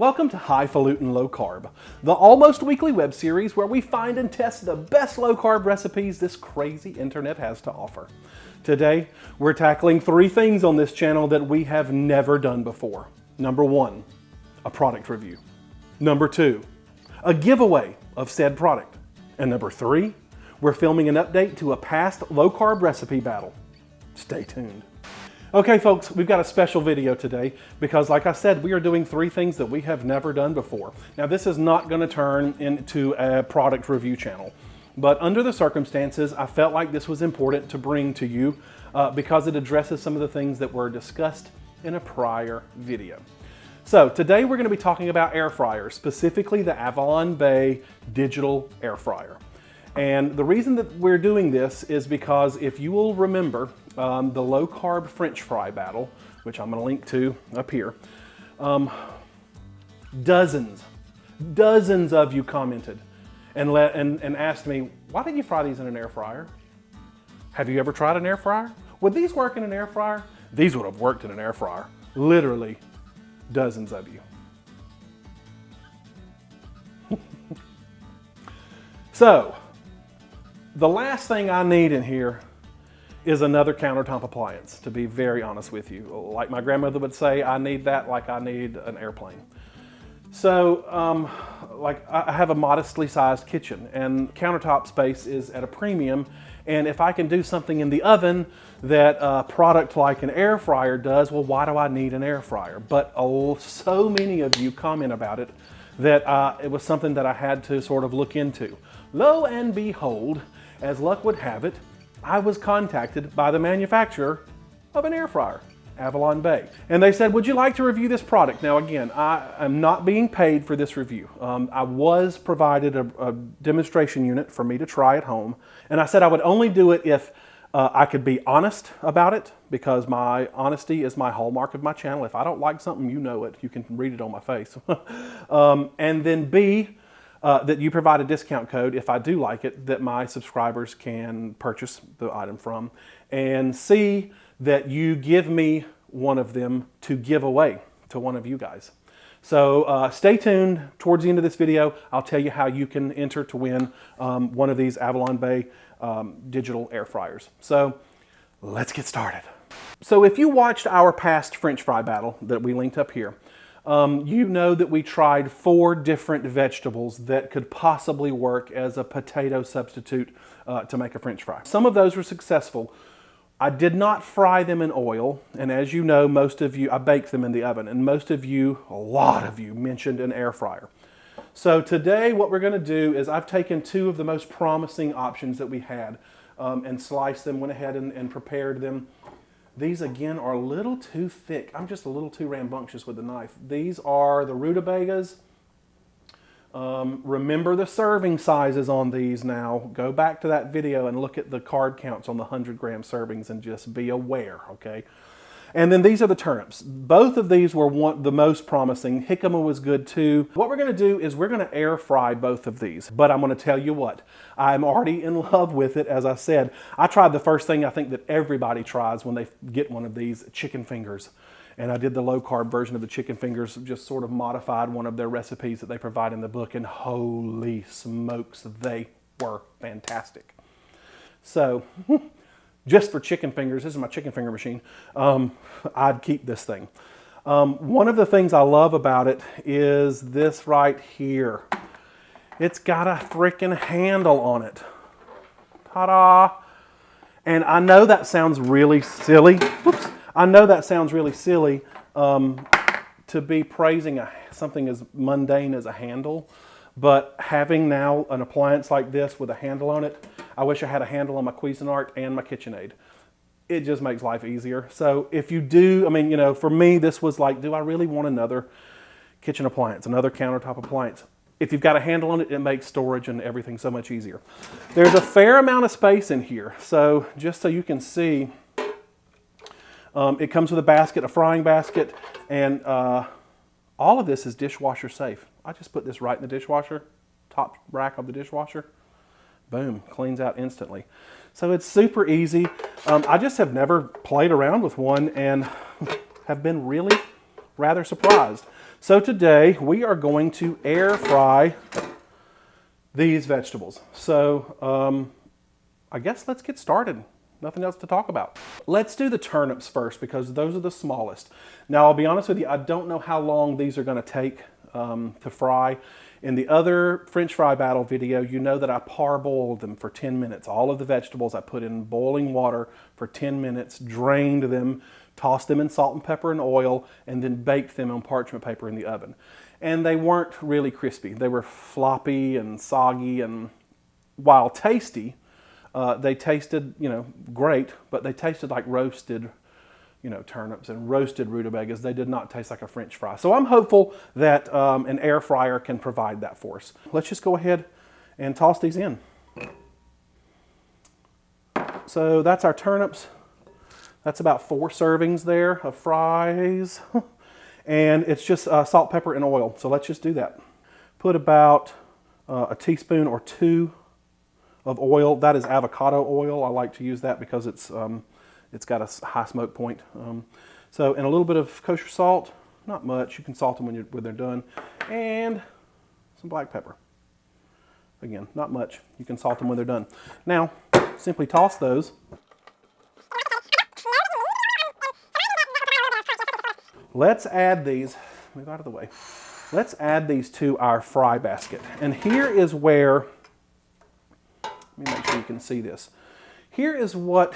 Welcome to Highfalutin Low Carb, the almost weekly web series where we find and test the best low carb recipes this crazy internet has to offer. Today, we're tackling 3 things on this channel that we have never done before. Number 1, a product review. Number 2, a giveaway of said product. And number 3, we're filming an update to a past low carb recipe battle. Stay tuned. Okay folks, we've got a special video today because like I said, we are doing 3 things that we have never done before. Now this is not going to turn into a product review channel, but under the circumstances, I felt like this was important to bring to you because it addresses some of the things that were discussed in a prior video. So today we're going to be talking about air fryers, specifically the Avalon Bay digital air fryer. And the reason that we're doing this is because if you will remember the low carb French fry battle, which I'm going to link to up here, dozens of you commented and asked me, why didn't you fry these in an air fryer? Have you ever tried an air fryer? Would these work in an air fryer? These would have worked in an air fryer. Literally dozens of you. So, the last thing I need in here is another countertop appliance, to be very honest with you. Like my grandmother would say, I need that like I need an airplane. So, like I have a modestly sized kitchen and countertop space is at a premium. And if I can do something in the oven that a product like an air fryer does, well, why do I need an air fryer? But so many of you comment about it that it was something that I had to sort of look into. Lo and behold, as luck would have it, I was contacted by the manufacturer of an air fryer, Avalon Bay. And they said, would you like to review this product? Now again, I am not being paid for this review. I was provided a demonstration unit for me to try at home. And I said I would only do it if I could be honest about it, because my honesty is my hallmark of my channel. If I don't like something, you know it. You can read it on my face. And then B, that you provide a discount code if I do like it that my subscribers can purchase the item from. And C, that you give me one of them to give away to one of you guys. So stay tuned. Towards the end of this video, I'll tell you how you can enter to win one of these Avalon Bay digital air fryers. So let's get started. So if you watched our past French fry battle that we linked up here, you know that we tried 4 different vegetables that could possibly work as a potato substitute to make a French fry. Some of those were successful. I did not fry them in oil, and as you know, most of you, I baked them in the oven, and most of you, a lot of you, mentioned an air fryer. So today what we're going to do is I've taken 2 of the most promising options that we had and sliced them, went ahead and prepared them. These again are a little too thick. I'm just a little too rambunctious with the knife. These are the rutabagas. Remember the serving sizes on these now. Go back to that video and look at the carb counts on the 100-gram servings and just be aware, okay? And then these are the turnips. Both of these were the most promising. Jicama was good too. What we're gonna do is we're gonna air fry both of these. But I'm gonna tell you what, I'm already in love with it. As I said, I tried the first thing I think that everybody tries when they get one of these, chicken fingers. And I did the low carb version of the chicken fingers, just sort of modified one of their recipes that they provide in the book, and holy smokes, they were fantastic. So, just for chicken fingers, this is my chicken finger machine, I'd keep this thing. One of the things I love about it is this right here. It's got a freaking handle on it. Ta-da! And I know that sounds really silly. Whoops. I know that sounds really silly to be praising something as mundane as a handle, but having now an appliance like this with a handle on it, I wish I had a handle on my Cuisinart and my KitchenAid. It just makes life easier. So if you do, I mean, you know, for me, this was like, do I really want another kitchen appliance, another countertop appliance? If you've got a handle on it, it makes storage and everything so much easier. There's a fair amount of space in here. So just so you can see, it comes with a basket, a frying basket, and all of this is dishwasher safe. I just put this right in the dishwasher, top rack of the dishwasher. Boom, cleans out instantly. So it's super easy. I just have never played around with one and have been really, rather surprised. So today we are going to air fry these vegetables. So I guess let's get started. Nothing else to talk about. Let's do the turnips first because those are the smallest. Now I'll be honest with you, I don't know how long these are going to take to fry. In the other French fry battle video, you know that I parboiled them for 10 minutes. All of the vegetables I put in boiling water for 10 minutes, drained them, tossed them in salt and pepper and oil, and then baked them on parchment paper in the oven. And they weren't really crispy. They were floppy and soggy, and while tasty, they tasted, great, but they tasted like roasted, turnips and roasted rutabagas. They did not taste like a French fry. So I'm hopeful that an air fryer can provide that for us. Let's just go ahead and toss these in. So that's our turnips. That's about 4 servings there of fries. And it's just salt, pepper, and oil. So let's just do that. Put about a teaspoon or 2 of oil. That is avocado oil. I like to use that because it's got a high smoke point. And a little bit of kosher salt. Not much. You can salt them when they're done. And some black pepper. Again, not much. You can salt them when they're done. Now, simply toss those. Let's add these, move out of the way. Let's add these to our fry basket. And here is where, let me make sure you can see this. Here is what,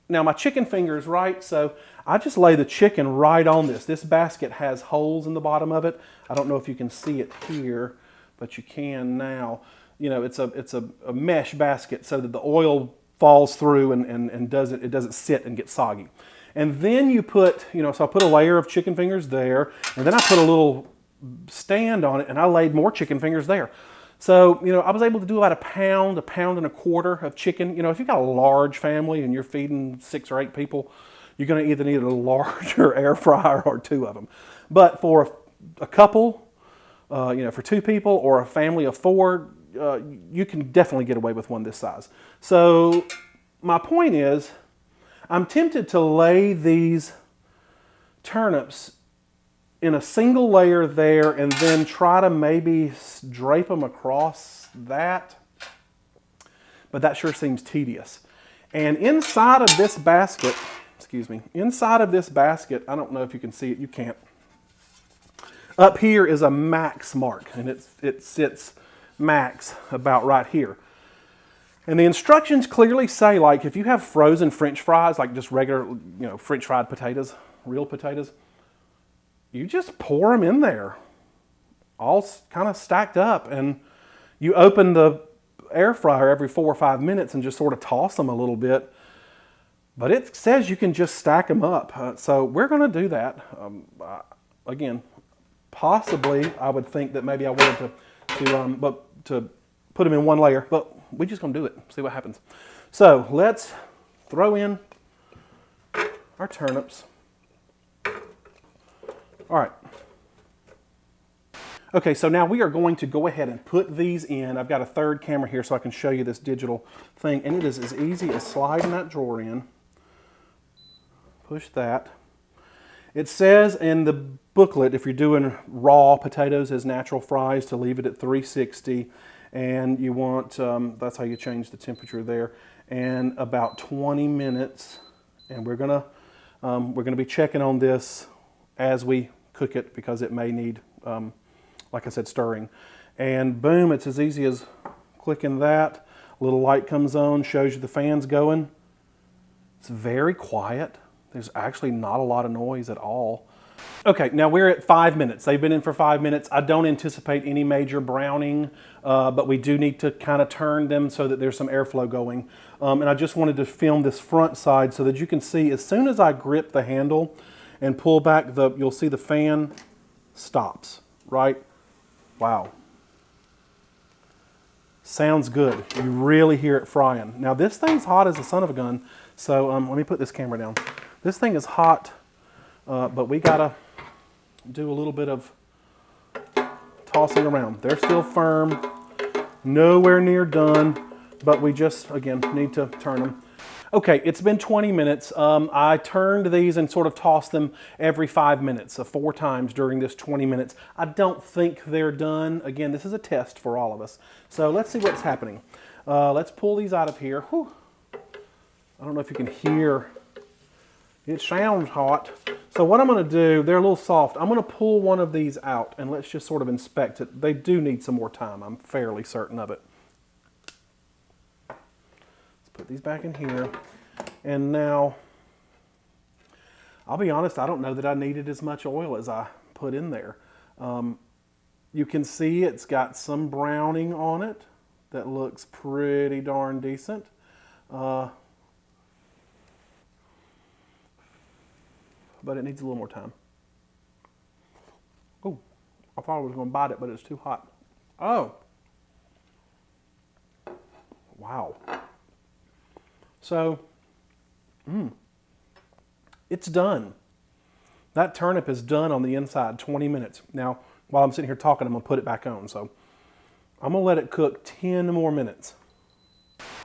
now my chicken finger is right, so I just lay the chicken right on this. This basket has holes in the bottom of it. I don't know if you can see it here, but you can now. It's a mesh basket so that the oil falls through and it doesn't sit and get soggy. And then you put, so I put a layer of chicken fingers there, and then I put a little stand on it, and I laid more chicken fingers there. So, I was able to do about a pound and a quarter of chicken. If you've got a large family and you're feeding 6 or 8 people, you're going to either need a larger air fryer or 2 of them. But for a couple, for 2 people or a family of 4, you can definitely get away with one this size. So my point is, I'm tempted to lay these turnips in a single layer there and then try to maybe drape them across that. But that sure seems tedious. And inside of this basket, I don't know if you can see it, you can't. Up here is a max mark, and it sits max about right here. And the instructions clearly say, like, if you have frozen French fries, like just regular, French fried potatoes, real potatoes, you just pour them in there, all kind of stacked up. And you open the air fryer every 4 or 5 minutes and just sort of toss them a little bit. But it says you can just stack them up. So we're going to do that. Again, possibly I would think that maybe I wanted to put them in one layer, but we're just going to do it, see what happens. So let's throw in our turnips. All right. Okay, so now we are going to go ahead and put these in. I've got a third camera here so I can show you this digital thing, and it is as easy as sliding that drawer in. Push that. It says in the booklet, if you're doing raw potatoes as natural fries, to leave it at 360. And you want, that's how you change the temperature there, and about 20 minutes. And we're gonna be checking on this as we cook it because it may need, like I said, stirring. And boom, it's as easy as clicking that. A little light comes on, shows you the fans going. It's very quiet. There's actually not a lot of noise at all. Okay, now we're at 5 minutes. They've been in for 5 minutes. I don't anticipate any major browning, but we do need to kind of turn them so that there's some airflow going. And I just wanted to film this front side so that you can see as soon as I grip the handle and pull back, you'll see the fan stops, right? Wow. Sounds good. You really hear it frying. Now this thing's hot as the son of a gun, so let me put this camera down. This thing is hot, but we gotta do a little bit of tossing around. They're still firm, nowhere near done, but we just, again, need to turn them. Okay, it's been 20 minutes. I turned these and sort of tossed them every 5 minutes, so 4 times during this 20 minutes. I don't think they're done. Again, this is a test for all of us. So let's see what's happening. Let's pull these out of here. Whew. I don't know if you can hear. It sounds hot. So what I'm going to do, they're a little soft. I'm going to pull one of these out and let's just sort of inspect it. They do need some more time. I'm fairly certain of it. Let's put these back in here. And now, I'll be honest, I don't know that I needed as much oil as I put in there. You can see it's got some browning on it that looks pretty darn decent. But it needs a little more time. Oh, I thought I was going to bite it, but it's too hot. Oh. Wow. So, it's done. That turnip is done on the inside, 20 minutes. Now, while I'm sitting here talking, I'm going to put it back on. So, I'm going to let it cook 10 more minutes.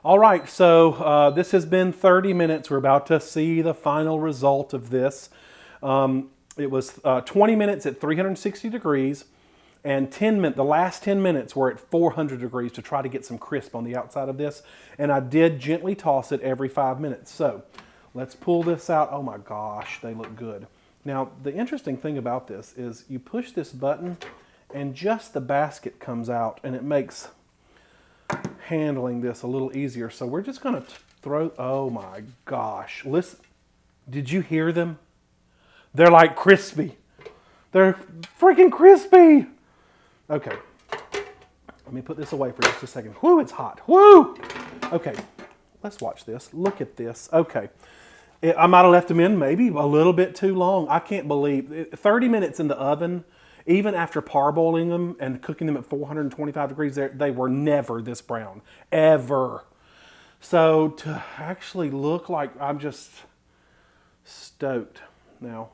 All right, so this has been 30 minutes. We're about to see the final result of this. It was 20 minutes at 360 degrees, and the last 10 minutes were at 400 degrees to try to get some crisp on the outside of this. And I did gently toss it every 5 minutes. So let's pull this out. Oh my gosh, they look good. Now, the interesting thing about this is you push this button and just the basket comes out, and it makes handling this a little easier. So we're just going to throw, oh my gosh. Listen, did you hear them? They're like crispy. They're freaking crispy. Okay. Let me put this away for just a second. Whoo, it's hot. Whoo! Okay, let's watch this. Look at this. Okay. I might have left them in maybe a little bit too long. I can't believe 30 minutes in the oven, even after parboiling them and cooking them at 425 degrees, they were never this brown, ever. So to actually look like, I'm just stoked now.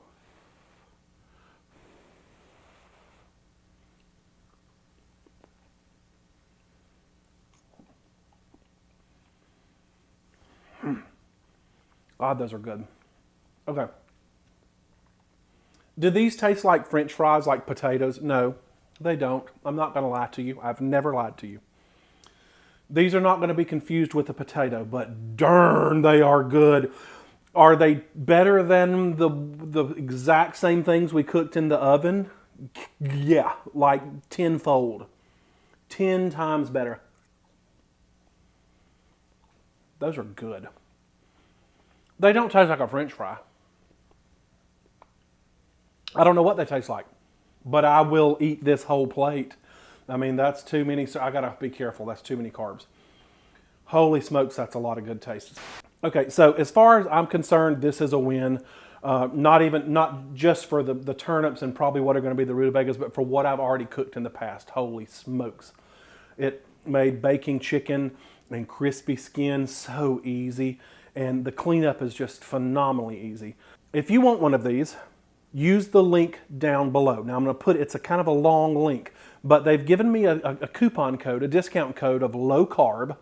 God, those are good. Okay. Do these taste like French fries, like potatoes? No, they don't. I'm not going to lie to you. I've never lied to you. These are not going to be confused with a potato, but darn, they are good. Are they better than the exact same things we cooked in the oven? Yeah, like tenfold. 10 times better. Those are good. They don't taste like a French fry. I don't know what they taste like, but I will eat this whole plate. I mean, that's too many. So I gotta be careful. That's too many carbs. Holy smokes, that's a lot of good taste. Okay, so as far as I'm concerned, this is a win. Not just for the turnips and probably what are going to be the rutabagas, but for what I've already cooked in the past. Holy smokes. It made baking chicken and crispy skin so easy, and the cleanup is just phenomenally easy. If you want one of these, use the link down below. Now I'm going to put, it's a kind of a long link, but they've given me a coupon code, a discount code of low carb.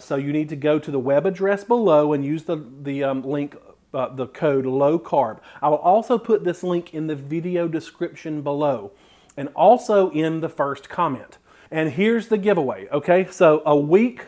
So you need to go to the web address below and use the link, the code low carb. I will also put this link in the video description below and also in the first comment. And here's the giveaway, okay? So a week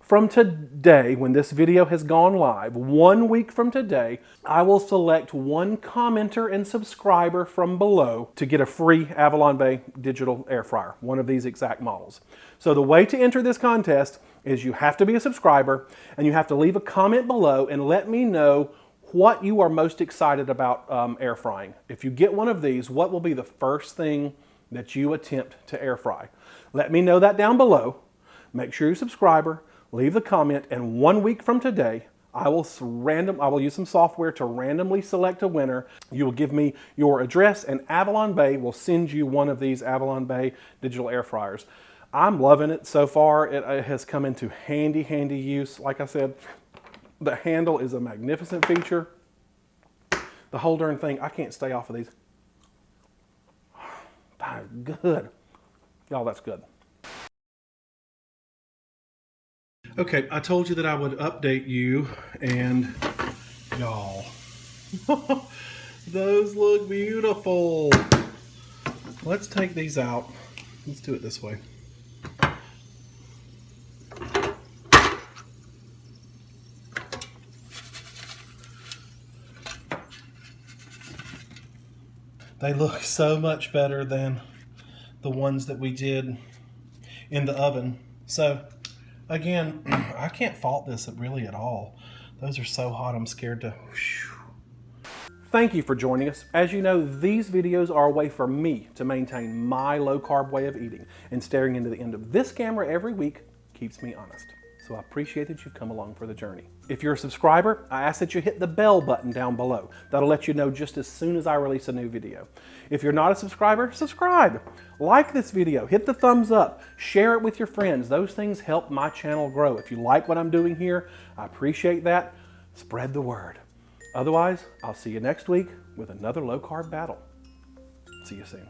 from today, when this video has gone live, 1 week from today, I will select one commenter and subscriber from below to get a free Avalon Bay digital air fryer, one of these exact models. So the way to enter this contest is you have to be a subscriber and you have to leave a comment below and let me know what you are most excited about air frying. If you get one of these, what will be the first thing that you attempt to air fry? Let me know that down below. Make sure you're a subscriber. Leave the comment, and 1 week from today, I will use some software to randomly select a winner. You will give me your address, and Avalon Bay will send you one of these Avalon Bay digital air fryers. I'm loving it so far. It has come into handy use. Like I said, the handle is a magnificent feature. The whole darn thing, I can't stay off of these. That's good. Y'all, that's good. Okay, I told you that I would update you, and y'all, those look beautiful. Let's take these out. Let's do it this way. They look so much better than the ones that we did in the oven. So again, I can't fault this really at all. Those are so hot, I'm scared to... Thank you for joining us. As you know, these videos are a way for me to maintain my low-carb way of eating, and staring into the end of this camera every week keeps me honest. So I appreciate that you've come along for the journey. If you're a subscriber, I ask that you hit the bell button down below. That'll let you know just as soon as I release a new video. If you're not a subscriber, subscribe. Like this video, hit the thumbs up, share it with your friends. Those things help my channel grow. If you like what I'm doing here, I appreciate that. Spread the word. Otherwise, I'll see you next week with another low-carb battle. See you soon.